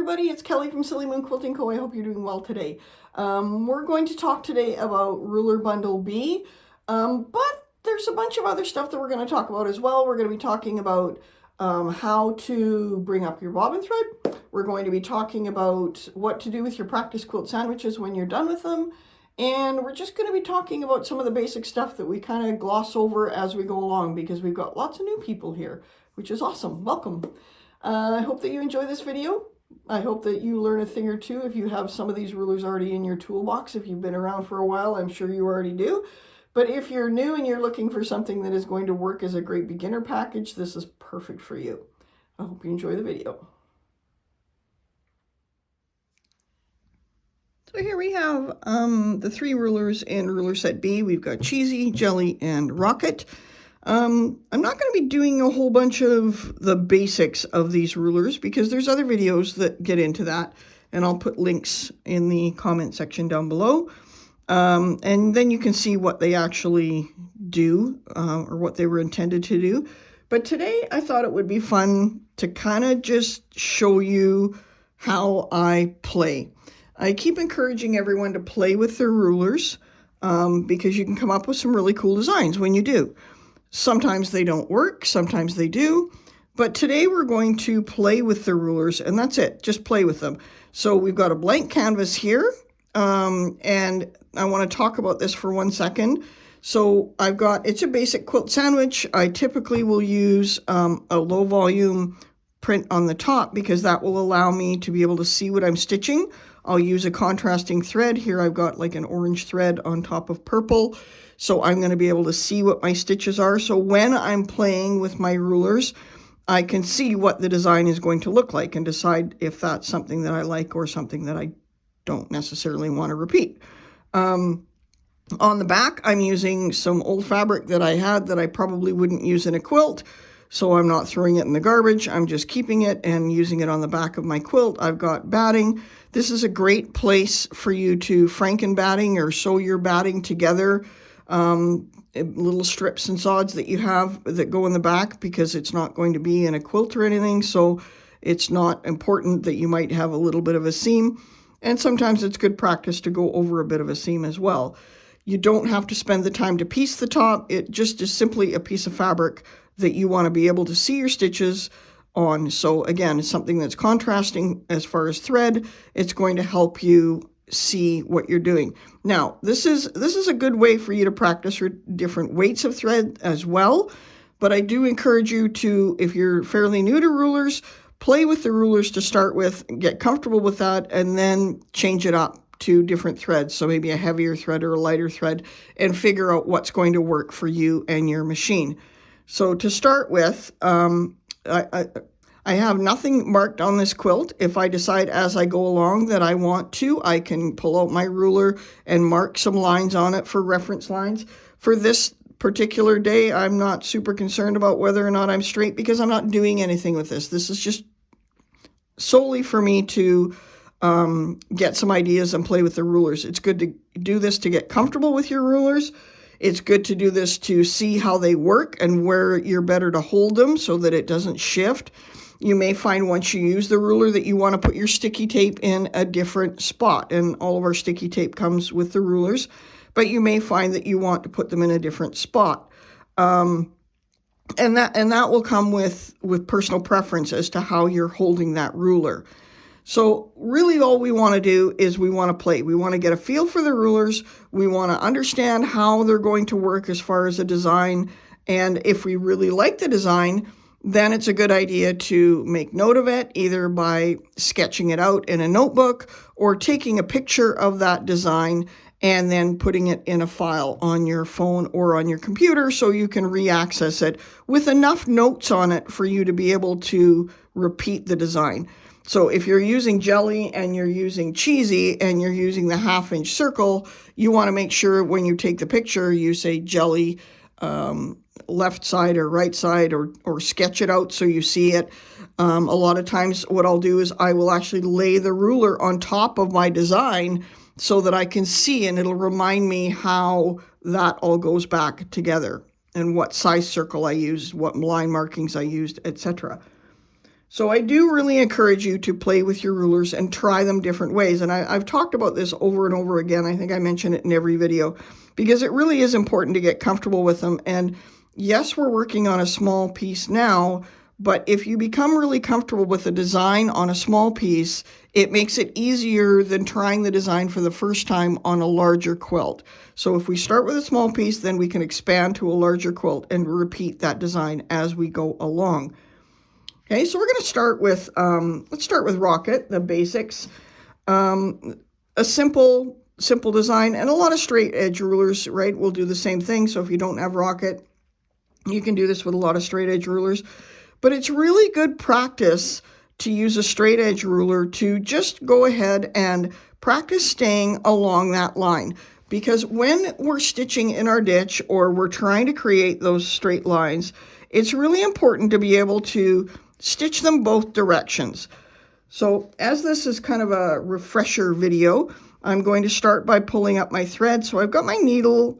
everybody, it's Kelly from Silly Moon Quilting Co. I hope you're doing well today. We're going to talk today about Ruler Bundle B, but there's a bunch of other stuff that we're going to talk about as well. We're going to be talking about how to bring up your bobbin thread. We're going to be talking about what to do with your practice quilt sandwiches when you're done with them. And we're just going to be talking about some of the basic stuff that we kind of gloss over as we go along because we've got lots of new people here, which is awesome. Welcome. I hope that you enjoy this video. I hope that you learn a thing or two if you have some of these rulers already in your toolbox. If you've been around for a while, I'm sure you already do. But if you're new and you're looking for something that is going to work as a great beginner package, this is perfect for you. I hope you enjoy the video. So here we have the three rulers in ruler set B. We've got Cheesy, Jelly, and Rocket. I'm not going to be doing a whole bunch of the basics of these rulers because there's other videos that get into that, and I'll put links in the comment section down below. And then you can see what they actually do or what they were intended to do. But today I thought it would be fun to kind of just show you how I play. I keep encouraging everyone to play with their rulers because you can come up with some really cool designs when you do. Sometimes they don't work, sometimes they do, but today we're going to play with the rulers, and that's it, just play with them. So we've got a blank canvas here, and I want to talk about this for 1 second. So it's a basic quilt sandwich. I typically will use a low volume print on the top because that will allow me to be able to see what I'm stitching. I'll use a contrasting thread. Here I've got like an orange thread on top of purple. So I'm going to be able to see what my stitches are. So when I'm playing with my rulers, I can see what the design is going to look like and decide if that's something that I like or something that I don't necessarily want to repeat. On the back, I'm using some old fabric that I had that I probably wouldn't use in a quilt. So I'm not throwing it in the garbage. I'm just keeping it and using it on the back of my quilt. I've got batting. This is a great place for you to franken batting or sew your batting together. Little strips and sods that you have that go in the back because it's not going to be in a quilt or anything. So it's not important that you might have a little bit of a seam. And sometimes it's good practice to go over a bit of a seam as well. You don't have to spend the time to piece the top. It just is simply a piece of fabric that you want to be able to see your stitches on. So again, it's something that's contrasting as far as thread. It's going to help you see what you're doing. Now, this is a good way for you to practice your different weights of thread as well. But I do encourage you to, if you're fairly new to rulers, play with the rulers to start with, get comfortable with that, and then change it up to different threads. So maybe a heavier thread or a lighter thread, and figure out what's going to work for you and your machine. So to start with, I have nothing marked on this quilt. If I decide as I go along that I want to, I can pull out my ruler and mark some lines on it for reference lines. For this particular day, I'm not super concerned about whether or not I'm straight because I'm not doing anything with this. This is just solely for me to get some ideas and play with the rulers. It's good to do this to get comfortable with your rulers. It's good to do this to see how they work and where you're better to hold them so that it doesn't shift. You may find once you use the ruler that you want to put your sticky tape in a different spot, and all of our sticky tape comes with the rulers, but you may find that you want to put them in a different spot. And that will come with personal preference as to how you're holding that ruler. So really all we want to do is we want to play. We want to get a feel for the rulers. We want to understand how they're going to work as far as a design. And if we really like the design, then it's a good idea to make note of it, either by sketching it out in a notebook or taking a picture of that design and then putting it in a file on your phone or on your computer so you can re-access it with enough notes on it for you to be able to repeat the design. So if you're using Jelly and you're using Cheesy and you're using the 1/2-inch circle, you want to make sure when you take the picture, you say Jelly left side or right side or sketch it out so you see it. A lot of times what I'll do is I will actually lay the ruler on top of my design so that I can see, and it'll remind me how that all goes back together and what size circle I used, what line markings I used, etc. So I do really encourage you to play with your rulers and try them different ways. And I've talked about this over and over again. I think I mention it in every video because it really is important to get comfortable with them. And yes, we're working on a small piece now, but if you become really comfortable with the design on a small piece, it makes it easier than trying the design for the first time on a larger quilt. So if we start with a small piece, then we can expand to a larger quilt and repeat that design as we go along. Okay, so we're going to start with, let's start with Rocket, the basics. A simple design, and a lot of straight edge rulers, right, will do the same thing. So if you don't have Rocket, you can do this with a lot of straight edge rulers. But it's really good practice to use a straight edge ruler to just go ahead and practice staying along that line. Because when we're stitching in our ditch or we're trying to create those straight lines, it's really important to be able to stitch them both directions. So as this is kind of a refresher video, I'm going to start by pulling up my thread. So I've got my needle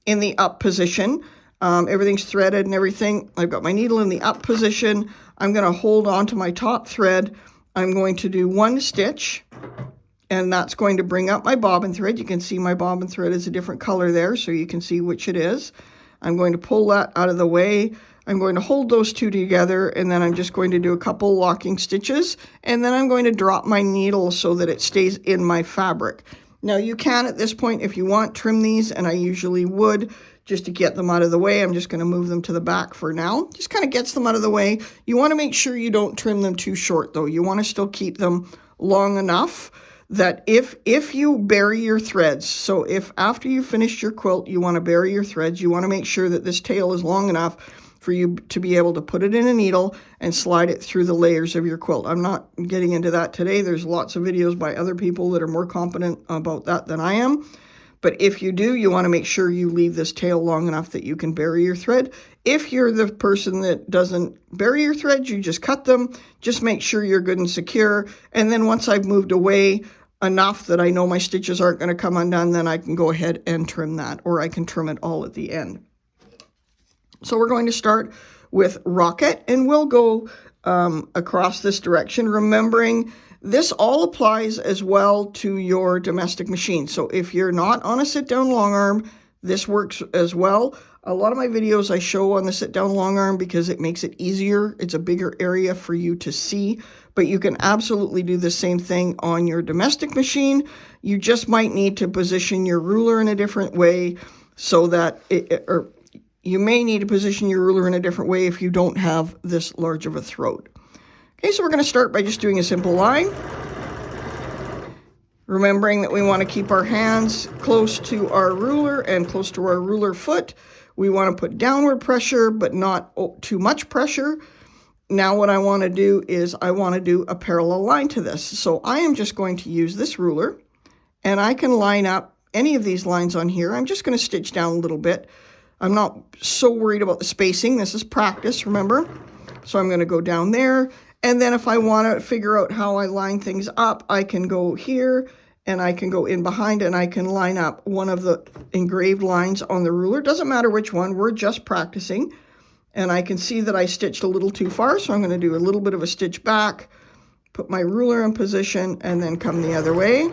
in the up position. Everything's threaded and everything. I've got my needle in the up position. I'm going to hold on to my top thread. I'm going to do one stitch, and that's going to bring up my bobbin thread. You can see my bobbin thread is a different color there, so you can see which it is. I'm going to pull that out of the way. I'm going to hold those two together, and then I'm just going to do a couple locking stitches, and then I'm going to drop my needle so that it stays in my fabric. Now you can, at this point, if you want, trim these, and I usually would, just to get them out of the way. I'm just going to move them to the back for now. Just kind of gets them out of the way. You want to make sure you don't trim them too short, though. You want to still keep them long enough that if you bury your threads, so if after you finished your quilt, you want to bury your threads, you want to make sure that this tail is long enough for you to be able to put it in a needle and slide it through the layers of your quilt. I'm not getting into that today. There's lots of videos by other people that are more competent about that than I am. But if you do, you want to make sure you leave this tail long enough that you can bury your thread. If you're the person that doesn't bury your threads, you just cut them. Just make sure you're good and secure. And then once I've moved away enough that I know my stitches aren't going to come undone, then I can go ahead and trim that, or I can trim it all at the end. So we're going to start with Rocket, and we'll go across this direction, remembering this all applies as well to your domestic machine. So if you're not on a sit-down long arm, this works as well. A lot of my videos I show on the sit-down long arm because it makes it easier. It's a bigger area for you to see, but you can absolutely do the same thing on your domestic machine. You just might need to position your ruler in a different way so that you may need to position your ruler in a different way if you don't have this large of a throat. Okay, so we're going to start by just doing a simple line. Remembering that we want to keep our hands close to our ruler and close to our ruler foot. We want to put downward pressure, but not too much pressure. Now what I want to do is I want to do a parallel line to this. So I am just going to use this ruler, and I can line up any of these lines on here. I'm just going to stitch down a little bit. I'm not so worried about the spacing. This is practice, remember? So I'm going to go down there. And then if I want to figure out how I line things up, I can go here and I can go in behind and I can line up one of the engraved lines on the ruler. Doesn't matter which one, we're just practicing. And I can see that I stitched a little too far, so I'm going to do a little bit of a stitch back, put my ruler in position, and then come the other way.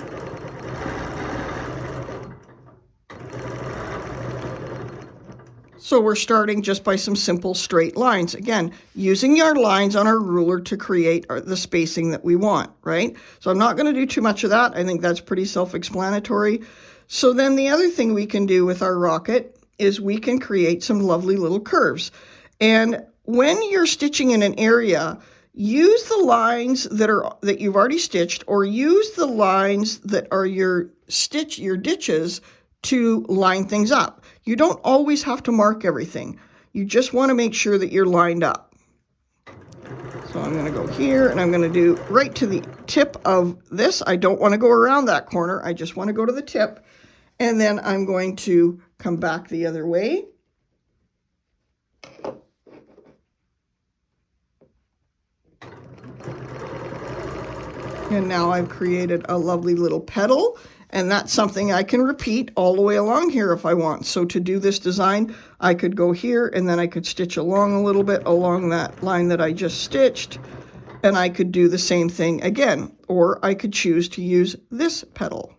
So we're starting just by some simple straight lines. Again, using our lines on our ruler to create the spacing that we want, right? So I'm not going to do too much of that. I think that's pretty self-explanatory. So then the other thing we can do with our Rocket is we can create some lovely little curves. And when you're stitching in an area, use the lines that you've already stitched, or use the lines that are your ditches to line things up. You don't always have to mark everything. You just want to make sure that you're lined up. So I'm going to go here and I'm going to do right to the tip of this. I don't want to go around that corner. I just want to go to the tip. And then I'm going to come back the other way. And now I've created a lovely little petal. And that's something I can repeat all the way along here if I want. So to do this design, I could go here and then I could stitch along a little bit along that line that I just stitched. and I could do the same thing again, or I could choose to use this petal.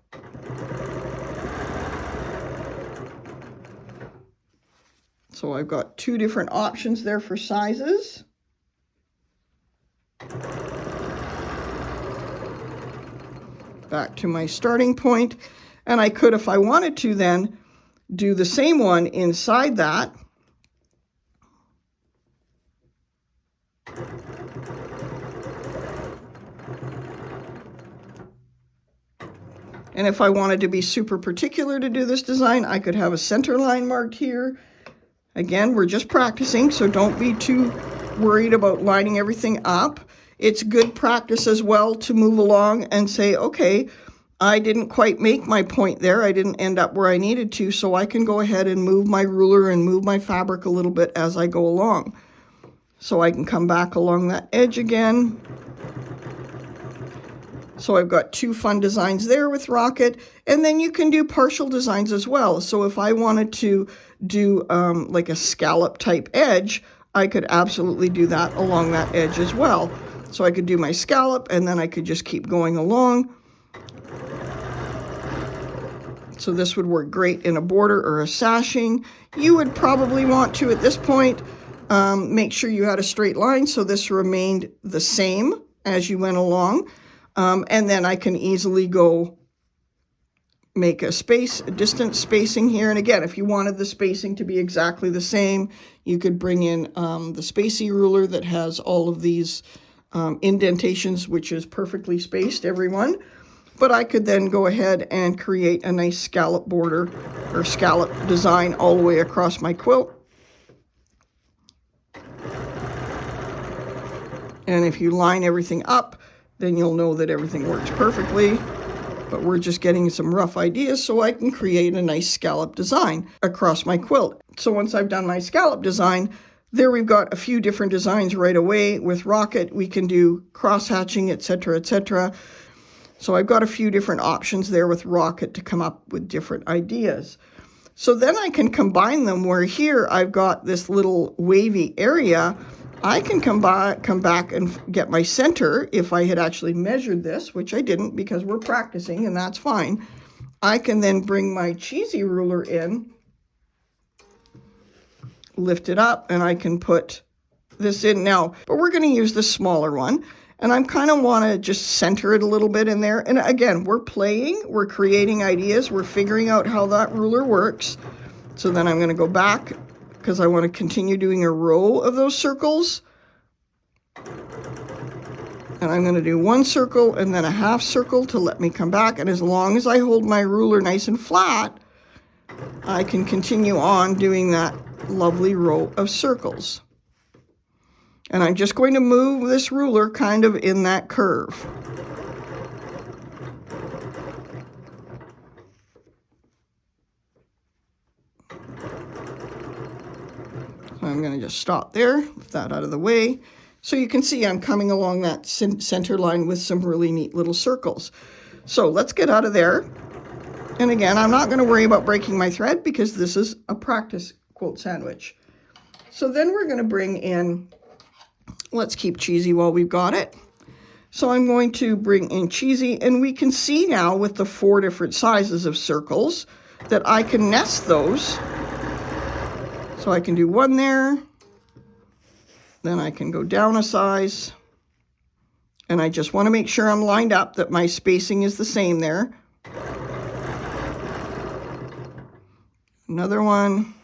So I've got two different options there for sizes. Back to my starting point, and I could, if I wanted to, then do the same one inside that. And if I wanted to be super particular to do this design, I could have a center line marked here. Again, we're just practicing, so don't be too worried about lining everything up. It's good practice as well to move along and say, okay, I didn't quite make my point there. I didn't end up where I needed to, so I can go ahead and move my ruler and move my fabric a little bit as I go along. So I can come back along that edge again. So I've got two fun designs there with Rocket, and then you can do partial designs as well. So if I wanted to do like a scallop type edge, I could absolutely do that along that edge as well. So I could do my scallop, and then I could just keep going along. So this would work great in a border or a sashing. You would probably want to, at this point, make sure you had a straight line so this remained the same as you went along. And then I can easily go make a distance spacing here. And again, if you wanted the spacing to be exactly the same, you could bring in the spacey ruler that has all of these indentations, which is perfectly spaced, every one. But I could then go ahead and create a nice scallop border or scallop design all the way across my quilt. And if you line everything up, then you'll know that everything works perfectly. But we're just getting some rough ideas so I can create a nice scallop design across my quilt. So once I've done my scallop design, there we've got a few different designs right away. With Rocket, we can do cross-hatching, etc., etc. So I've got a few different options there with Rocket to come up with different ideas. So then I can combine them where here I've got this little wavy area. I can come back and get my center if I had actually measured this, which I didn't because we're practicing, and that's fine. I can then bring my cheesy ruler in, lift it up, and I can put this in now. But we're going to use the smaller one, and I kind of want to just center it a little bit in there. And again, we're playing, we're creating ideas, we're figuring out how that ruler works. So then I'm going to go back because I want to continue doing a row of those circles. And I'm going to do one circle and then a half circle to let me come back. And as long as I hold my ruler nice and flat, I can continue on doing that lovely row of circles. And I'm just going to move this ruler kind of in that curve. I'm going to just stop there, with that out of the way. So you can see I'm coming along that center line with some really neat little circles. So let's get out of there. And again, I'm not going to worry about breaking my thread because this is a practice quilt sandwich. So then we're going to bring in, let's keep cheesy while we've got it. So I'm going to bring in cheesy, and we can see now with the 4 different sizes of circles that I can nest those. So I can do one there, then I can go down a size, and I just want to make sure I'm lined up, that my spacing is the same there. Another one.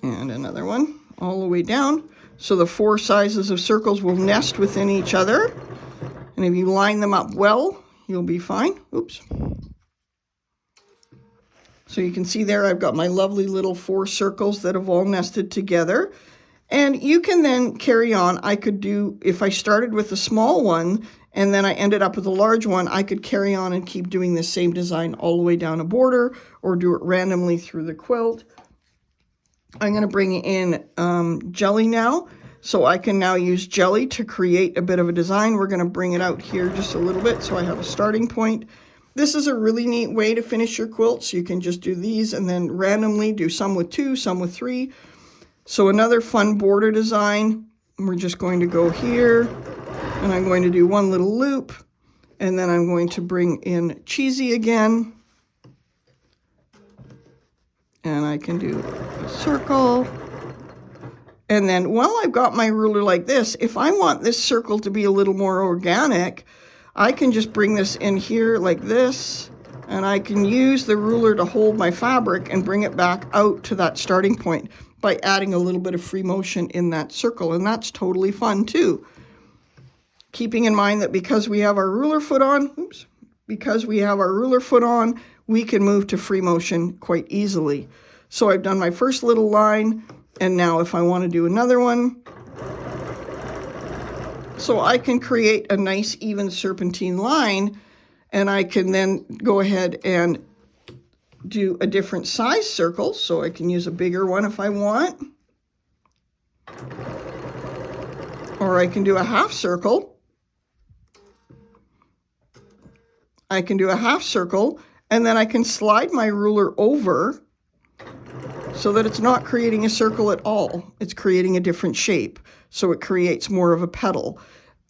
And another one, all the way down. So the 4 sizes of circles will nest within each other. And if you line them up well, you'll be fine. Oops. So you can see there I've got my lovely little 4 circles that have all nested together. And you can then carry on. I could do, if I started with a small one and then I ended up with a large one, I could carry on and keep doing the same design all the way down a border or do it randomly through the quilt. I'm going to bring in jelly now. So I can now use jelly to create a bit of a design. We're going to bring it out here just a little bit so I have a starting point. This is a really neat way to finish your quilts. You can just do these and then randomly do some with 2, some with 3. So another fun border design. We're just going to go here, and I'm going to do one little loop, and then I'm going to bring in cheesy again. And I can do a circle. And then while I've got my ruler like this, if I want this circle to be a little more organic, I can just bring this in here like this, and I can use the ruler to hold my fabric and bring it back out to that starting point by adding a little bit of free motion in that circle, and that's totally fun too. Keeping in mind that because we have our ruler foot on, we can move to free motion quite easily. So I've done my first little line, and now if I want to do another one, so I can create a nice even serpentine line, and I can then go ahead and do a different size circle. So I can use a bigger one if I want, or I can do a half circle. I can do a half circle, and then I can slide my ruler over so that it's not creating a circle at all. It's creating a different shape, so it creates more of a petal.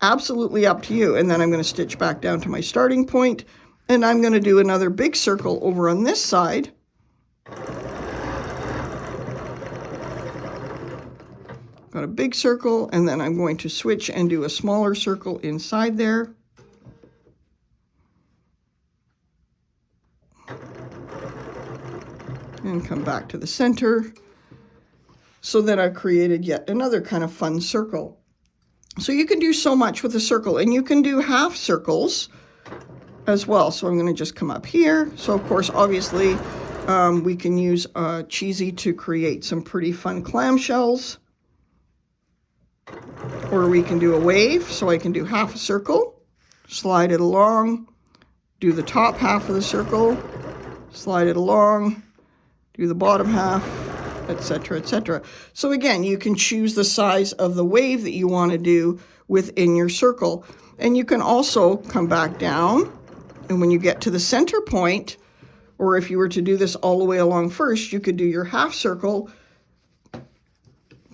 Absolutely up to you. And then I'm going to stitch back down to my starting point, and I'm going to do another big circle over on this side. Got a big circle, and then I'm going to switch and do a smaller circle inside there. And come back to the center. So that I've created yet another kind of fun circle. So you can do so much with a circle, and you can do half circles as well. So I'm going to just come up here. So of course, obviously, we can use cheesy to create some pretty fun clamshells. Or we can do a wave. So I can do half a circle, slide it along, do the top half of the circle, slide it along, do the bottom half, etc., etc. So again, you can choose the size of the wave that you want to do within your circle. And you can also come back down, and when you get to the center point, or if you were to do this all the way along first, you could do your half circle,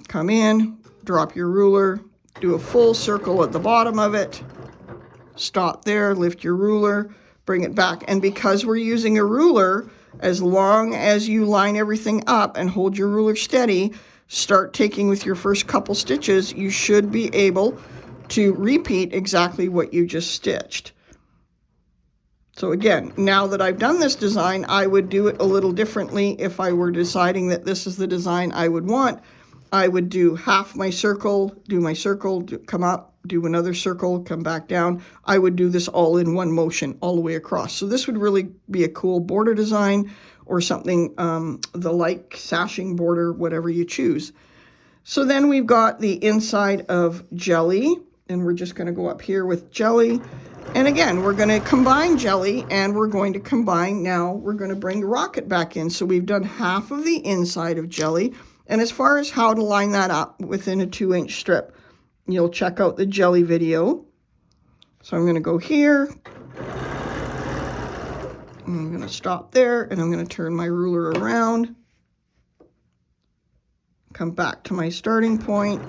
come in, drop your ruler, do a full circle at the bottom of it, stop there, lift your ruler, bring it back. And because we're using a ruler, as long as you line everything up and hold your ruler steady, start taking with your first couple stitches, you should be able to repeat exactly what you just stitched. So again, now that I've done this design, I would do it a little differently. If I were deciding that this is the design I would want, I would do half my circle, do my circle, come up, do another circle, come back down. I would do this all in one motion all the way across. So this would really be a cool border design, or something, the like sashing border, whatever you choose. So then we've got the inside of jelly, and we're just going to go up here with jelly. And again, we're going to combine jelly, and we're going to combine, now we're going to bring rocket back in. So we've done half of the inside of jelly. And as far as how to line that up within a 2-inch strip, you'll check out the jelly video. So I'm going to go here. I'm going to stop there, and I'm going to turn my ruler around. Come back to my starting point.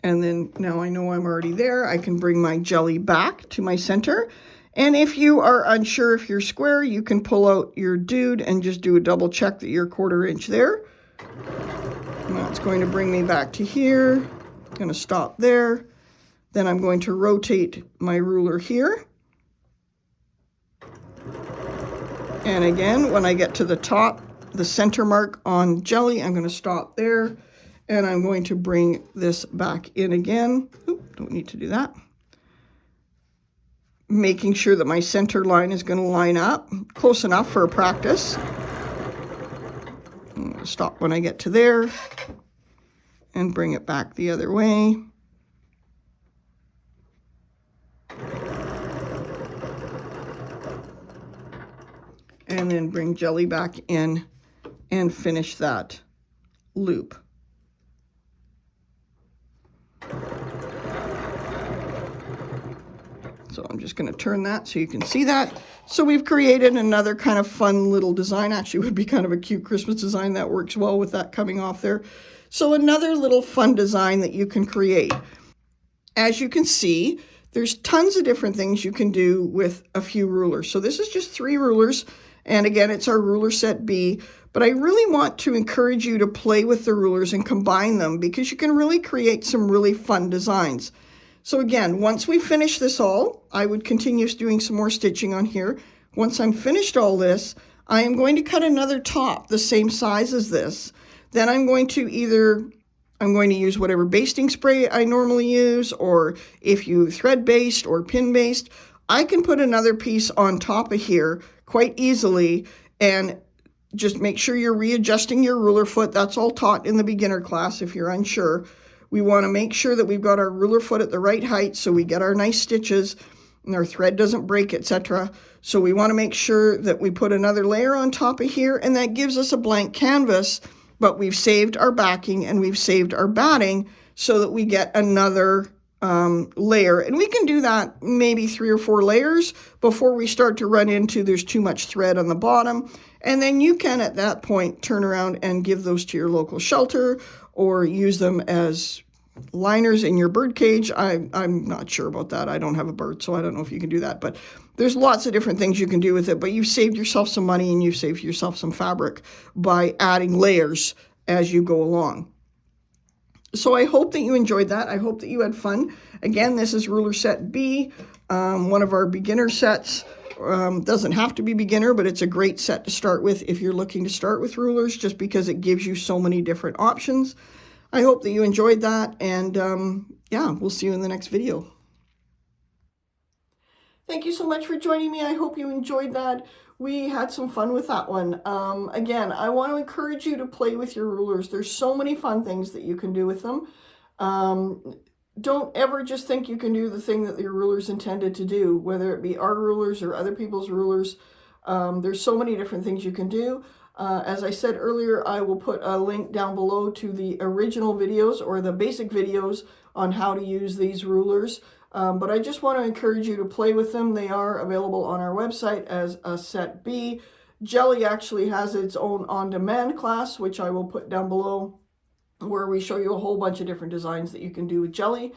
And then now I know I'm already there. I can bring my jelly back to my center. And if you are unsure if you're square, you can pull out your dude and just do a double check that you're 1/4 inch there. And that's going to bring me back to here. I'm going to stop there. Then I'm going to rotate my ruler here. And again, when I get to the top, the center mark on jelly, I'm going to stop there. And I'm going to bring this back in again. Oop, don't need to do that. Making sure that my center line is going to line up close enough for a practice. I'm going to stop when I get to there and bring it back the other way. And then bring jelly back in and finish that loop. So I'm just going to turn that so you can see that. So we've created another kind of fun little design. Actually, it would be kind of a cute Christmas design that works well with that coming off there. So another little fun design that you can create. As you can see, there's tons of different things you can do with a few rulers. So this is just 3 rulers. And again, it's our ruler set B. But I really want to encourage you to play with the rulers and combine them because you can really create some really fun designs. So again, once we finish this all, I would continue doing some more stitching on here. Once I'm finished all this, I am going to cut another top the same size as this. Then I'm going to use whatever basting spray I normally use, or if you thread based or pin based, I can put another piece on top of here quite easily, and just make sure you're readjusting your ruler foot. That's all taught in the beginner class if you're unsure. We want to make sure that we've got our ruler foot at the right height so we get our nice stitches and our thread doesn't break, etc. So we want to make sure that we put another layer on top of here, and that gives us a blank canvas, but we've saved our backing and we've saved our batting so that we get another layer. And we can do that maybe 3 or 4 layers before we start to run into there's too much thread on the bottom. And then you can at that point turn around and give those to your local shelter or use them as liners in your bird cage. I'm not sure about that. I don't have a bird, so I don't know if you can do that. But there's lots of different things you can do with it. But you've saved yourself some money and you've saved yourself some fabric by adding layers as you go along. So I hope that you enjoyed that. I hope that you had fun. Again, this is ruler set B, one of our beginner sets. Doesn't have to be beginner, but it's a great set to start with if you're looking to start with rulers, just because it gives you so many different options. I hope that you enjoyed that, and yeah, we'll see you in the next video. Thank you so much for joining me. I hope you enjoyed that. We had some fun with that one. Again, I want to encourage you to play with your rulers. There's so many fun things that you can do with them. Don't ever just think you can do the thing that your ruler's intended to do, whether it be our rulers or other people's rulers. There's so many different things you can do. As I said earlier, I will put a link down below to the original videos or the basic videos on how to use these rulers. But I just want to encourage you to play with them. They are available on our website as a set B. Jelly actually has its own on-demand class, which I will put down below, where we show you a whole bunch of different designs that you can do with Jelly.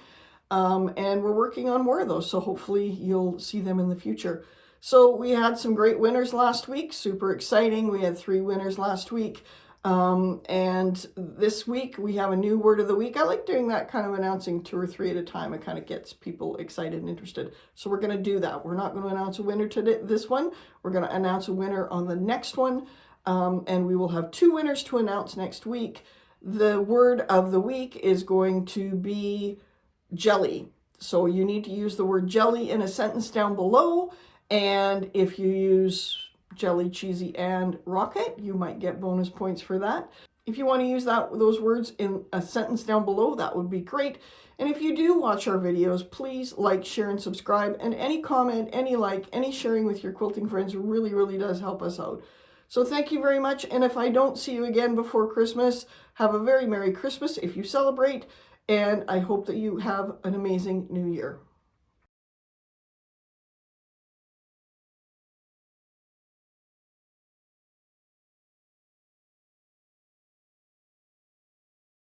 And we're working on more of those, so hopefully you'll see them in the future. So we had some great winners last week, super exciting. We had 3 winners last week. And this week we have a new word of the week. I like doing that, kind of announcing 2 or 3 at a time. It kind of gets people excited and interested. So we're going to do that. We're not going to announce a winner today, this one. We're going to announce a winner on the next one. And we will have 2 winners to announce next week. The word of the week is going to be jelly. So you need to use the word jelly in a sentence down below. And if you use jelly, cheesy, and rocket, you might get bonus points for that. If you want to use those words in a sentence down below, that would be great. And if you do watch our videos, please like, share, and subscribe. And any comment, any like, any sharing with your quilting friends really, really does help us out. So thank you very much. And if I don't see you again before Christmas, have a very Merry Christmas if you celebrate. And I hope that you have an amazing New Year.